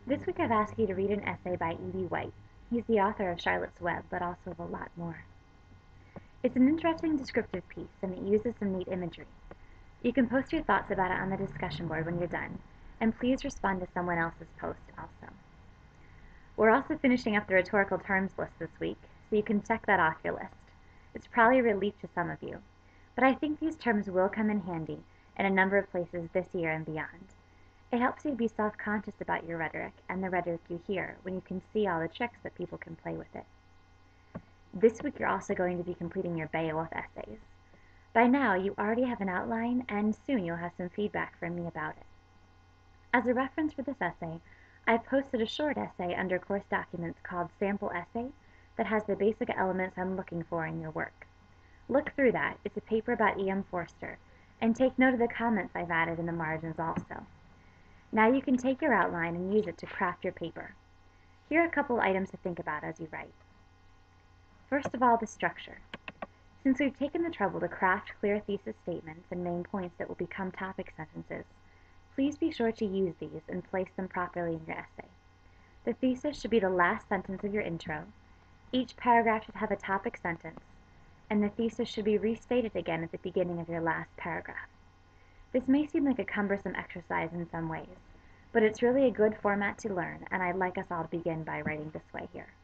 This week I've asked you to read an essay by E.B. White. He's the author of Charlotte's Web, but also of a lot more. It's an interesting descriptive piece, and it uses some neat imagery. You can post your thoughts about it on the discussion board when you're done, and please respond to someone else's post also. We're also finishing up the rhetorical terms list this week, so you can check that off your list. It's probably a relief to some of you, but I think these terms will come in handy in a number of places this year and beyond. It helps you to be self-conscious about your rhetoric and the rhetoric you hear when you can see all the tricks that people can play with it. This week you're also going to be completing your Beowulf essays. By now you already have an outline, and soon you'll have some feedback from me about it. As a reference for this essay, I've posted a short essay under course documents called Sample Essay that has the basic elements I'm looking for in your work. Look through that. It's a paper about E.M. Forster, and take note of the comments I've added in the margins also. Now you can take your outline and use it to craft your paper. Here are a couple items to think about as you write. First of all, the structure. Since we've taken the trouble to craft clear thesis statements and main points that will become topic sentences, please be sure to use these and place them properly in your essay. The thesis should be the last sentence of your intro. Each paragraph should have a topic sentence, and the thesis should be restated again at the beginning of your last paragraph. This may seem like a cumbersome exercise in some ways, but it's really a good format to learn, and I'd like us all to begin by writing this way here.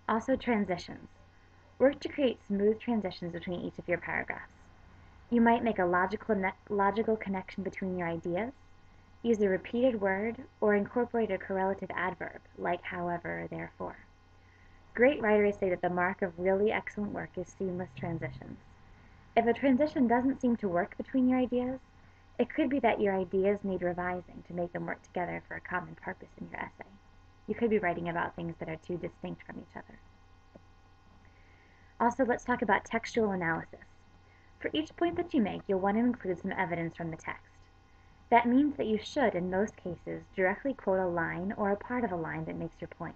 Also, transitions. Work to create smooth transitions between each of your paragraphs. You might make a logical connection between your ideas, use a repeated word, or incorporate a correlative adverb, like however or therefore. Great writers say that the mark of really excellent work is seamless transitions. If a transition doesn't seem to work between your ideas, it could be that your ideas need revising to make them work together for a common purpose in your essay. You could be writing about things that are too distinct from each other. Also, let's talk about textual analysis. For each point that you make, you'll want to include some evidence from the text. That means that you should, in most cases, directly quote a line or a part of a line that makes your point.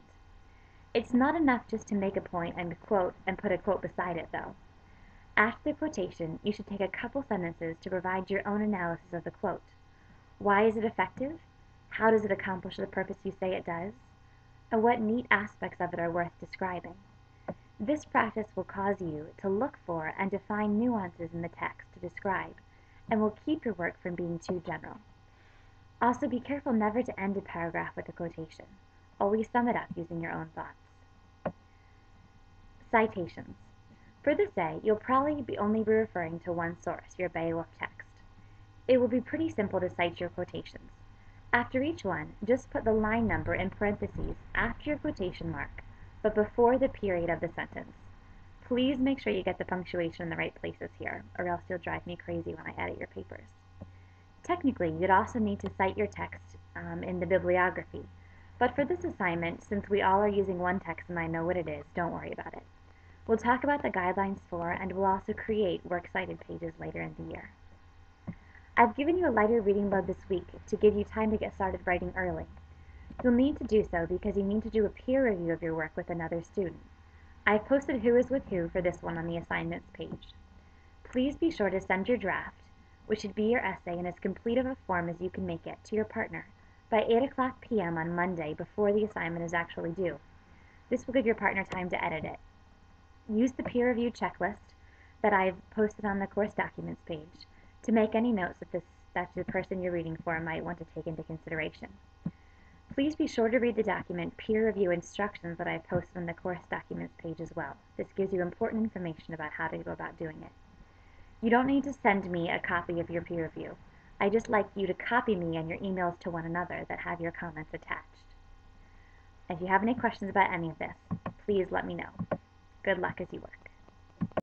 It's not enough just to make a point and quote and put a quote beside it, though. After the quotation, you should take a couple sentences to provide your own analysis of the quote. Why is it effective? How does it accomplish the purpose you say it does? And what neat aspects of it are worth describing? This practice will cause you to look for and define nuances in the text to describe, and will keep your work from being too general. Also, be careful never to end a paragraph with a quotation. Always sum it up using your own thoughts. Citations. For this essay, you'll probably only be referring to one source, your Beowulf text. It will be pretty simple to cite your quotations. After each one, just put the line number in parentheses after your quotation mark, but before the period of the sentence. Please make sure you get the punctuation in the right places here, or else you'll drive me crazy when I edit your papers. Technically, you'd also need to cite your text in the bibliography, but for this assignment, since we all are using one text and I know what it is, don't worry about it. We'll talk about the guidelines for, and we'll also create works cited pages later in the year. I've given you a lighter reading load this week to give you time to get started writing early. You'll need to do so because you need to do a peer review of your work with another student. I've posted Who is with Who for this one on the assignments page. Please be sure to send your draft, which should be your essay in as complete of a form as you can make it, to your partner by 8:00 p.m. on Monday before the assignment is actually due. This will give your partner time to edit it. Use the peer review checklist that I've posted on the course documents page to make any notes that the person you're reading for might want to take into consideration. Please be sure to read the document peer review instructions that I've posted on the course documents page as well. This gives you important information about how to go about doing it. You don't need to send me a copy of your peer review. I just like you to copy me and your emails to one another that have your comments attached. If you have any questions about any of this, please let me know. Good luck as you work.